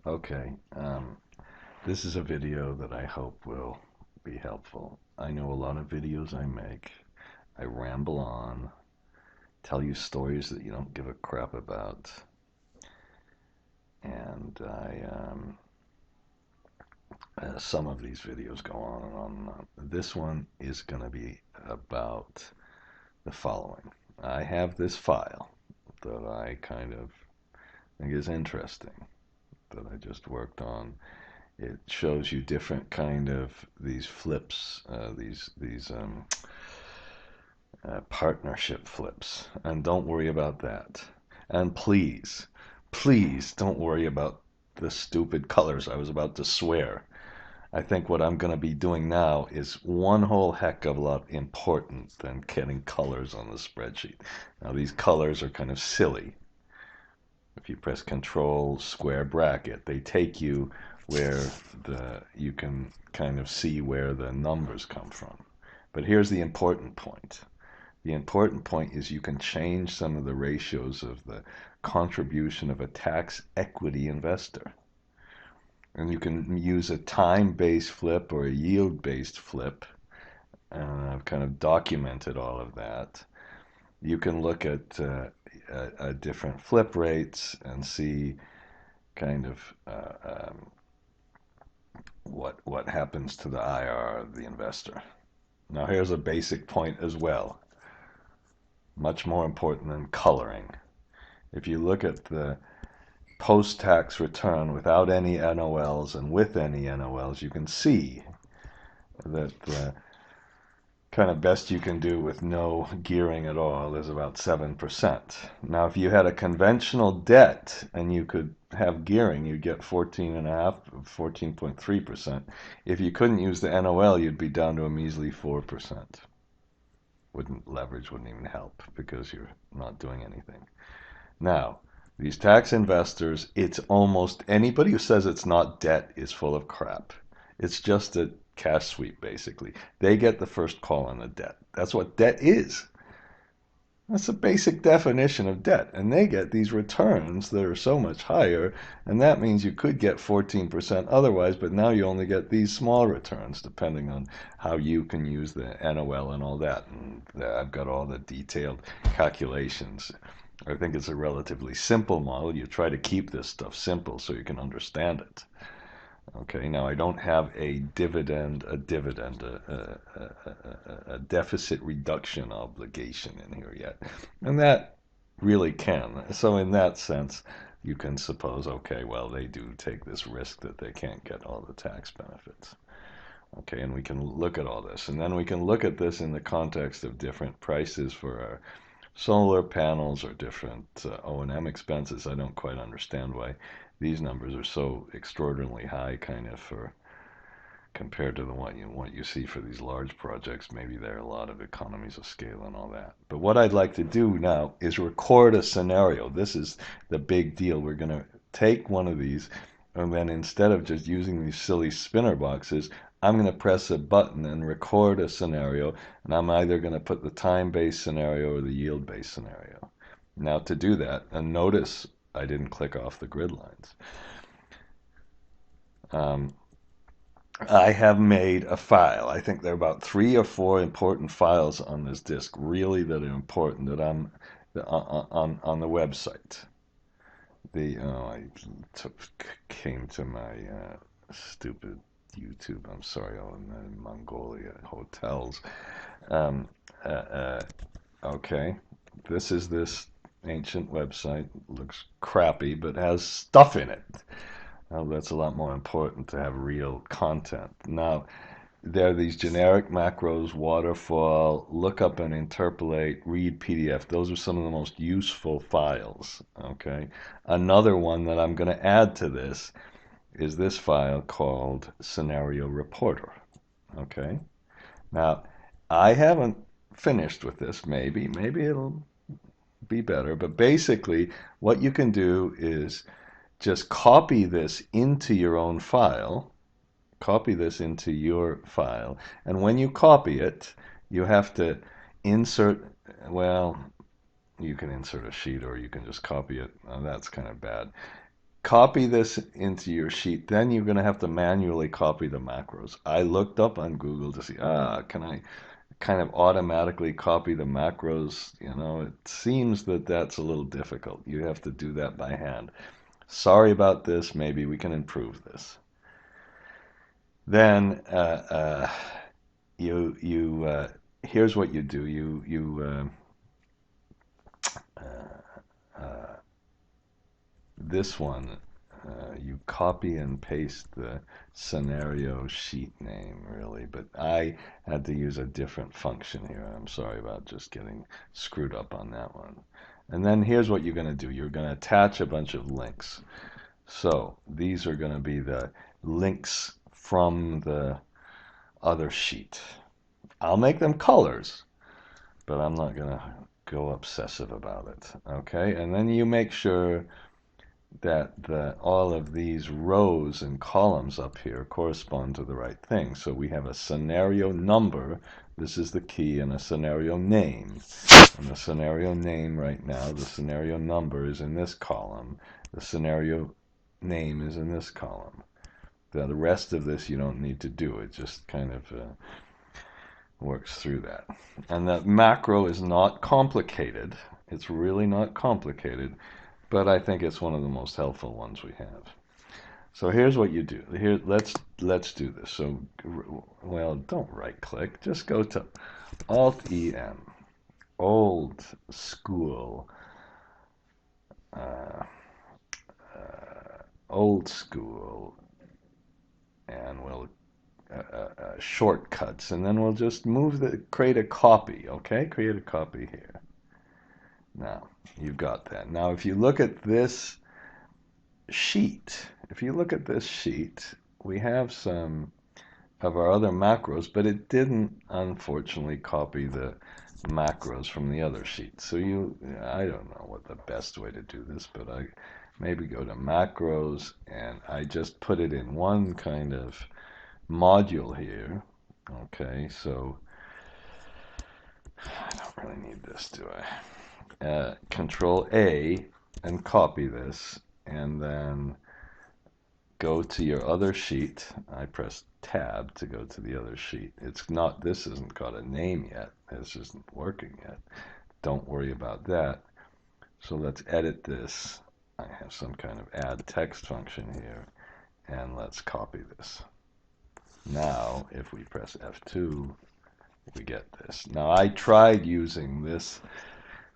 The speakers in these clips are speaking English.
Okay, this is a video that I hope will be helpful. I know a lot of videos I make. I ramble on, tell you stories that you don't give a crap about, and some of these videos go on and on and on. This one is going to be about the following. I have this file that I kind of think is interesting that I just worked on. It shows you different kind of these flips, these partnership flips, and don't worry about that. And please, please don't worry about the stupid colors. I was about to swear. I think what I'm going to be doing now is one whole heck of a lot important than getting colors on the spreadsheet. Now these colors are kind of silly. If you press Control square bracket, they take you where you can kind of see where the numbers come from. But here's the important point. The important point is you can change some of the ratios of the contribution of a tax equity investor. And you can use a time-based flip or a yield-based flip. And I've kind of documented all of that. You can look at different flip rates and see kind of what happens to the IRR of the investor. Now here's a basic point as well, much more important than coloring. If you look at the post-tax return without any NOLs and with any NOLs, you can see that the kind of best you can do with no gearing at all is about 7%. Now, if you had a conventional debt and you could have gearing, you'd get 14.3%. If you couldn't use the NOL, you'd be down to a measly 4%. Leverage wouldn't even help because you're not doing anything. Now, these tax investors, it's almost anybody who says it's not debt is full of crap. It's just a cash sweep, basically. They get the first call on the debt. That's what debt is. That's the basic definition of debt. And they get these returns that are so much higher, and that means you could get 14% otherwise, but now you only get these small returns depending on how you can use the NOL and all that. And I've got all the detailed calculations. I think it's a relatively simple model. You try to keep this stuff simple so you can understand it. Okay, now I don't have a deficit reduction obligation in here yet. And that really can. So in that sense, you can suppose, okay, well, they do take this risk that they can't get all the tax benefits. Okay, and we can look at all this. And then we can look at this in the context of different prices for our solar panels or different O&M expenses. I don't quite understand why these numbers are so extraordinarily high kind of for compared to what you see for these large projects. Maybe there are a lot of economies of scale and all that. But what I'd like to do now is record a scenario. This is the big deal. We're going to take one of these, and then instead of just using these silly spinner boxes, I'm going to press a button and record a scenario, and I'm either going to put the time-based scenario or the yield-based scenario. Now to do that, and notice I didn't click off the grid lines. I have made a file. I think there are about 3 or 4 important files on this disk, really that are important that I'm on the website. I came to my stupid YouTube. I'm sorry, all in the Mongolia hotels. Um, uh, uh, okay, this is this ancient website. Looks crappy, but has stuff in it. Now, that's a lot more important to have real content. Now, there are these generic macros, waterfall, look up and interpolate, read PDF. Those are some of the most useful files. Okay. Another one that I'm going to add to this is this file called Scenario Reporter. Okay. Now, I haven't finished with this. Maybe it'll be better. But basically, what you can do is just copy this into your own file. Copy this into your file. And when you copy it, you have to insert, well, you can insert a sheet or you can just copy it. That's kind of bad. copy this into your sheet. Then you're going to have to manually copy the macros. I looked up on Google to see, can I kind of automatically copy the macros? You know, it seems that that's a little difficult. You have to do that by hand. Sorry about this. Maybe we can improve this. Then here's what you do. This one, you copy and paste the scenario sheet name, really, but I had to use a different function here. I'm sorry about just getting screwed up on that one. And then here's what you're going to do. You're going to attach a bunch of links. So these are going to be the links from the other sheet. I'll make them colors, but I'm not going to go obsessive about it. Okay, and then you make sure that all of these rows and columns up here correspond to the right thing. So we have a scenario number. This is the key, and a scenario name. And the scenario name right now, the scenario number is in this column. The scenario name is in this column. The rest of this you don't need to do. It just kind of works through that. And that macro is not complicated. It's really not complicated, but I think it's one of the most helpful ones we have. So here's what you do. Here, let's do this. So, well, don't right click. Just go to Alt-EM, old school, old school, and we'll shortcuts, and then we'll just create a copy. Okay, create a copy here. Now you've got that. Now if you look at this sheet, we have some of our other macros, but it didn't unfortunately copy the macros from the other sheet. So I don't know what the best way to do this, but I maybe go to macros, and I just put it in one kind of module here. Okay, so I don't really need this, do I? Control A and copy this, and then go to your other sheet. I press tab to go to the other sheet. This hasn't got a name yet. This isn't working yet. Don't worry about that. So let's edit this. I have some kind of add text function here, and let's copy this. Now, if we press F2, we get this. Now, I tried using this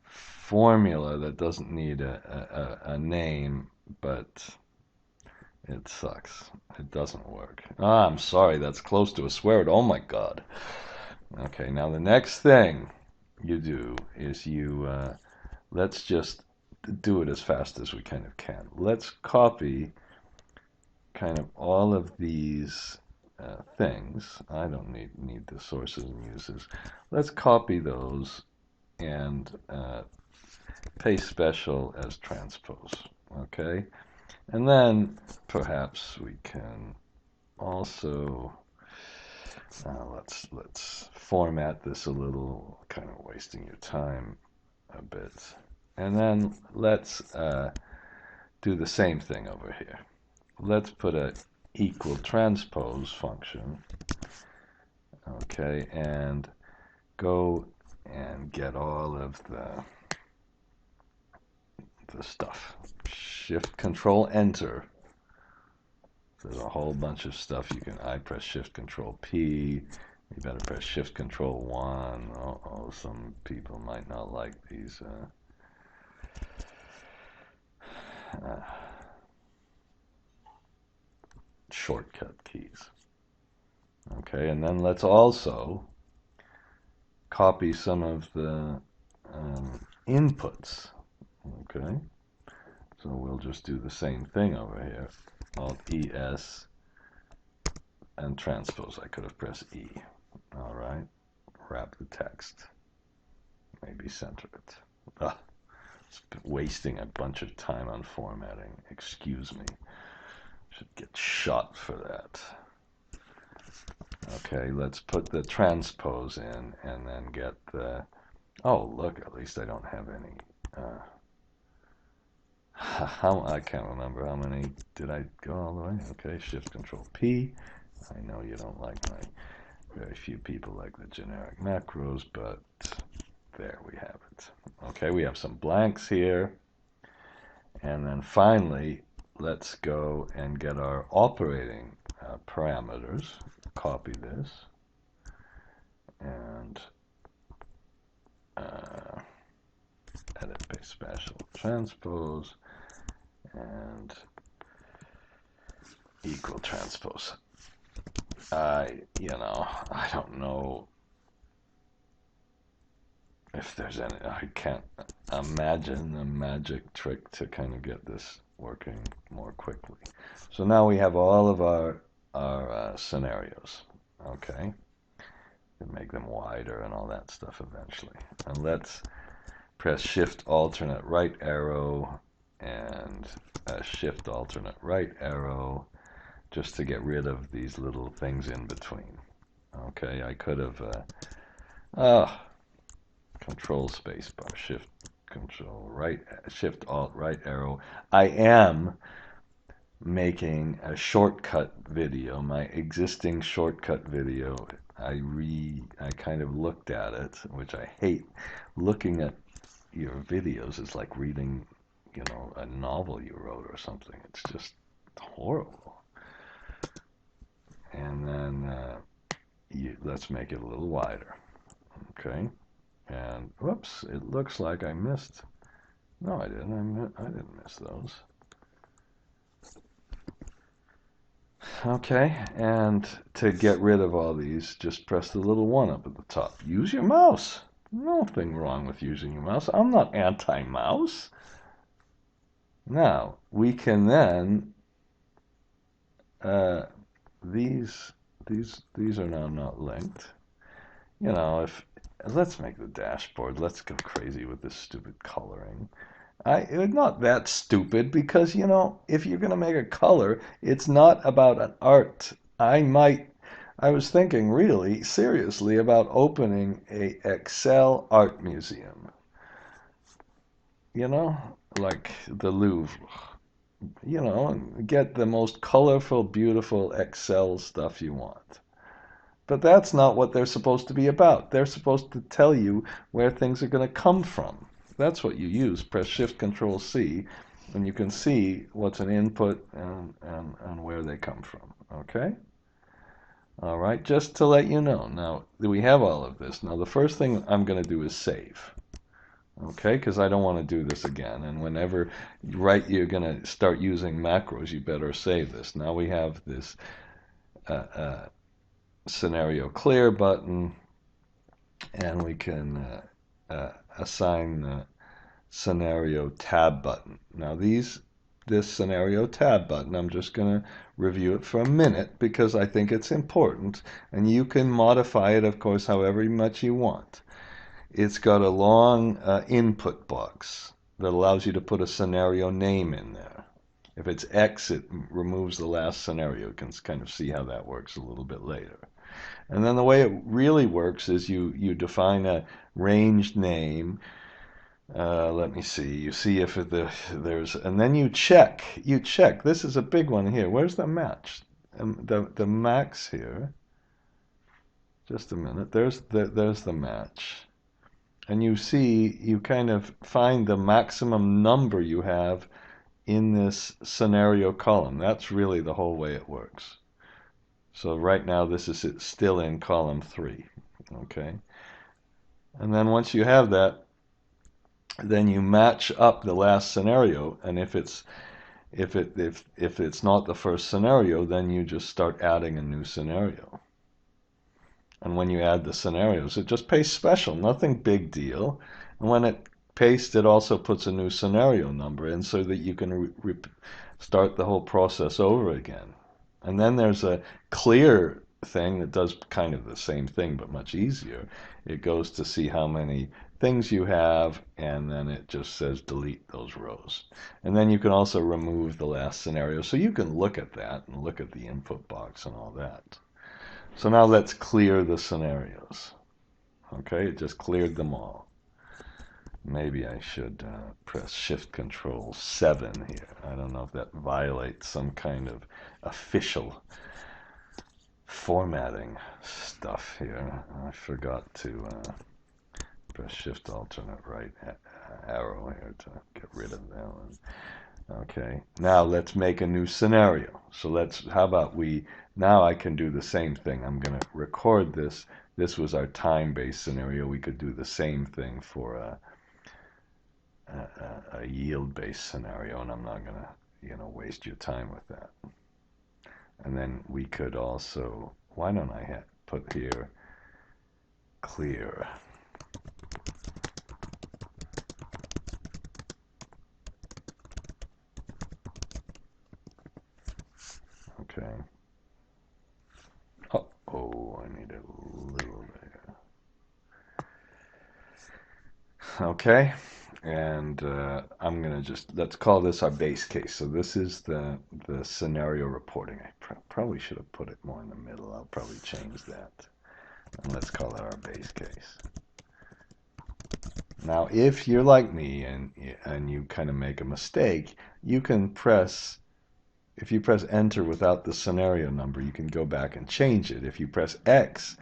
formula that doesn't need a name, but it sucks. It doesn't work. I'm sorry, that's close to a swear word. Oh my God. Okay, now the next thing you do is let's just do it as fast as we kind of can. Let's copy kind of all of these things. I don't need the sources and uses. Let's copy those and paste special as transpose. Okay, and then perhaps we can also let's format this a little, kind of wasting your time a bit, and then let's do the same thing over here. Let's put a equal transpose function. Okay, and go and get all of the stuff. Shift Control Enter. There's a whole bunch of stuff you can. I press Shift Control P. You better press Shift Control 1. Oh, some people might not like these. Shortcut keys. Okay, and then let's also copy some of the inputs. Okay, so we'll just do the same thing over here. Alt-ES and transpose. I could have pressed E. All right, wrap the text. Maybe center it. It's wasting a bunch of time on formatting. Excuse me. Should get shot for that. Okay, let's put the transpose in and then get the... Oh, look, at least I don't have any... How I can't remember how many did I go all the way. Okay, Shift Control P. I know you don't like my very few people like the generic macros, but there we have it. Okay, we have some blanks here. And then finally, let's go and get our operating parameters. Copy this and edit paste special transpose and equal transpose. I don't know if there's any, I can't imagine a magic trick to kind of get this working more quickly. So now we have all of our scenarios. Okay, and make them wider and all that stuff eventually. And let's press Shift alternate right arrow and Shift alternate right arrow just to get rid of these little things in between. Okay, I could have Control space bar, Shift Control right, Shift Alt right arrow. I am making a shortcut video, my existing shortcut video. I kind of looked at it, which I hate. Looking at your videos is like reading, a novel you wrote or something. It's just horrible. And then let's make it a little wider. Okay. And whoops, it looks like I missed. No, I didn't. I didn't miss those. Okay, and to get rid of all these, just press the little one up at the top. Use your mouse. Nothing wrong with using your mouse. I'm not anti-mouse. Now, we can then, these are now not linked. If let's make the dashboard. Let's go crazy with this stupid coloring. It's not that stupid because, if you're going to make a color, it's not about an art. I was thinking really seriously about opening a Excel art museum. Like the Louvre. And get the most colorful, beautiful Excel stuff you want. But that's not what they're supposed to be about. They're supposed to tell you where things are going to come from. That's what you use. Press Shift Control C, and you can see what's an input and where they come from. Okay? All right, just to let you know. Now, we have all of this. Now, the first thing I'm going to do is save. Okay, because I don't want to do this again. And whenever you're going to start using macros, you better save this. Now we have this scenario clear button, and we can assign the scenario tab button. Now this scenario tab button, I'm just going to review it for a minute because I think it's important, and you can modify it, of course, however much you want. It's got a long input box that allows you to put a scenario name in there. If it's X, it removes the last scenario. You can kind of see how that works a little bit later. And then the way it really works is you define a ranged name. Let me see. You see if there's, and then you check. This is a big one here. Where's the match? The max here. Just a minute. There's the match. And you see, you kind of find the maximum number you have in this scenario column. That's really the whole way it works. So right now this is still in column 3. Okay. And then once you have that, then you match up the last scenario, and if it's not the first scenario, then you just start adding a new scenario. And when you add the scenarios, it just pastes special, nothing big deal. And when it pastes, it also puts a new scenario number in so that you can start the whole process over again. And then there's a clear thing that does kind of the same thing but much easier. It goes to see how many things you have, and then it just says delete those rows. And then you can also remove the last scenario, so you can look at that and look at the input box and all that. So now let's clear the scenarios. Okay, it just cleared them all. Maybe I should press Shift Control 7 here. I don't know if that violates some kind of official formatting stuff here. I forgot to press Shift alternate right arrow here to get rid of that one. Okay, now let's make a new scenario. So how about now I can do the same thing. I'm going to record this. This was our time-based scenario. We could do the same thing for a yield-based scenario, and I'm not going to, waste your time with that. And then we could also, why don't I put here clear? Okay. Oh, I need a little bit. Okay. And I'm going to let's call this our base case. So this is the scenario reporting. I probably should have put it more in the middle. I'll probably change that. And let's call that our base case. Now, if you're like me and you kind of make a mistake, you can if you press enter without the scenario number, you can go back and change it. If you press X,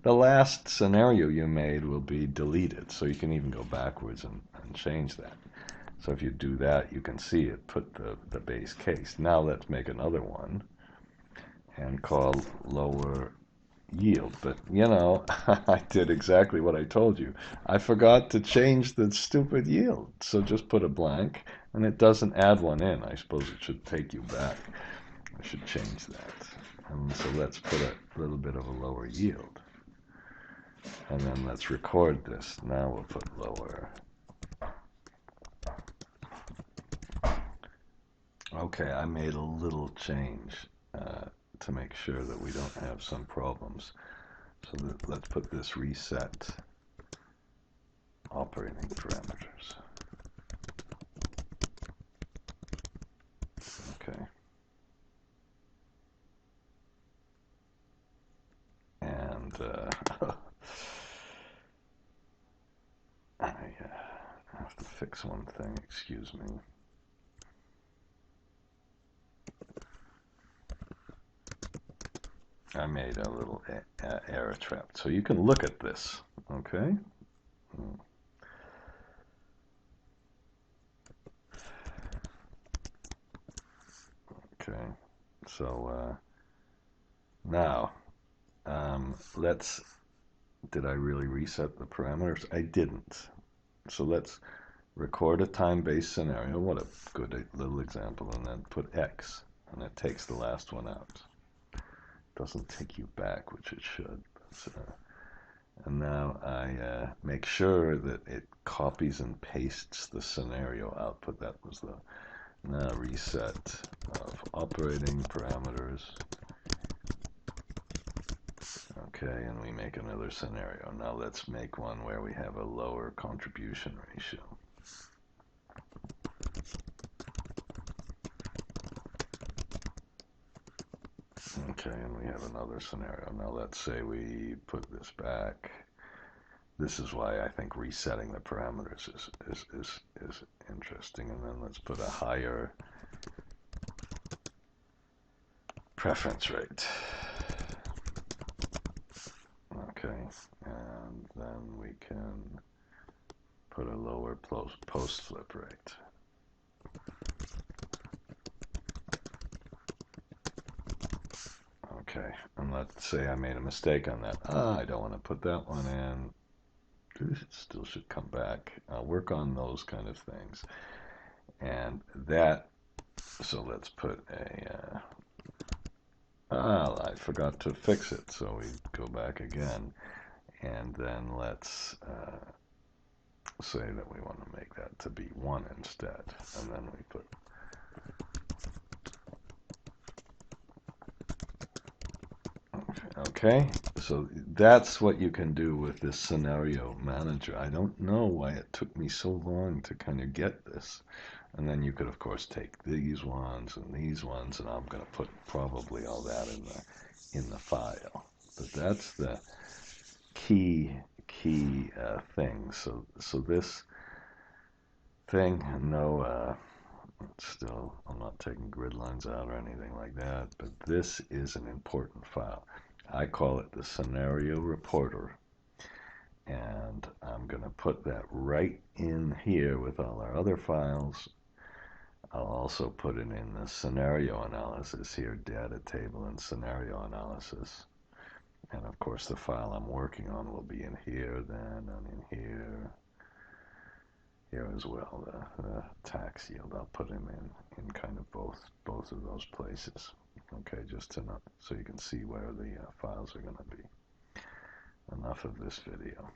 the last scenario you made will be deleted. So you can even go backwards and change that. So if you do that, you can see it put the base case. Now let's make another one and call lower yield. But, I did exactly what I told you. I forgot to change the stupid yield. So just put a blank, and it doesn't add one in. I suppose it should take you back. I should change that. And so let's put a little bit of a lower yield. And then let's record this. Now we'll put lower. Okay, I made a little change to make sure that we don't have some problems. So let's put this reset operating parameters. Okay. And I have to fix one thing, excuse me. I made a little error trap. So you can look at this, okay? Okay, so now did I really reset the parameters? I didn't. So let's record a time-based scenario. What a good little example. And then put X, and it takes the last one out. Doesn't take you back, which it should. And now I make sure that it copies and pastes the scenario output. That was the now reset of operating parameters. Okay, and we make another scenario. Now let's make one where we have a lower contribution ratio. Okay, and we have another scenario. Now let's say we put this back. This is why I think resetting the parameters is interesting. And then let's put a higher preference rate. Okay, and then we can put a lower post flip rate. Okay, and let's say I made a mistake on that. I don't want to put that one in. It still should come back. I'll work on those kind of things. And that, so let's put a, I forgot to fix it. So we go back again. And then let's say that we want to make that to be 1 instead. And then we put okay, so that's what you can do with this scenario manager. I don't know why it took me so long to kind of get this. And then you could, of course, take these ones, and I'm going to put probably all that in the file. But that's the key thing. So this thing. No, still, I'm not taking grid lines out or anything like that, but this is an important file. I call it the scenario reporter, and I'm going to put that right in here with all our other files. I'll also put it in the scenario analysis here, data table and scenario analysis. And of course the file I'm working on will be in here then, and in here as well, the tax yield. I'll put them in kind of both of those places. Okay, just to know, so you can see where the files are going to be. Enough of this video.